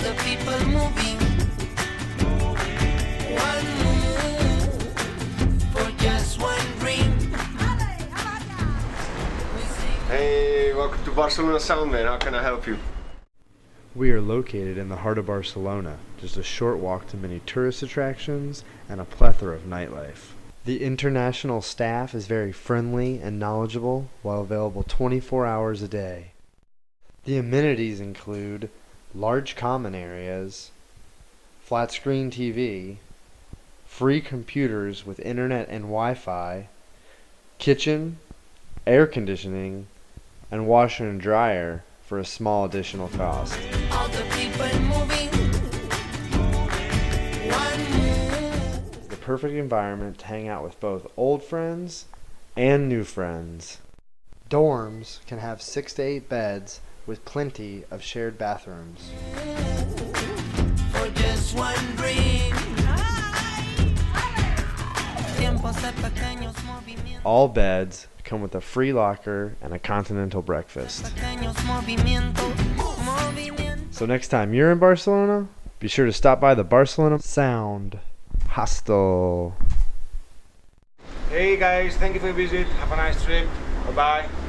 the people moving. One move for just one dream. Hey, welcome to Barcelona Sound, man. How can I help you? We are located in the heart of Barcelona, just a short walk to many tourist attractions and a plethora of nightlife. The international staff is very friendly and knowledgeable while available 24 hours a day. The amenities include large common areas, flat screen TV, free computers with internet and Wi-Fi, kitchen, air conditioning, and washer and dryer for a small additional cost. All the people moving. One move. It's the perfect environment to hang out with both old friends and new friends. Dorms can have 6 to 8 beds with plenty of shared bathrooms. For just one dream. All beds come with a free locker and a continental breakfast. So next time you're in Barcelona, be sure to stop by the Barcelona Sound Hostel. Hey guys, thank you for your visit. Have a nice trip. Bye bye.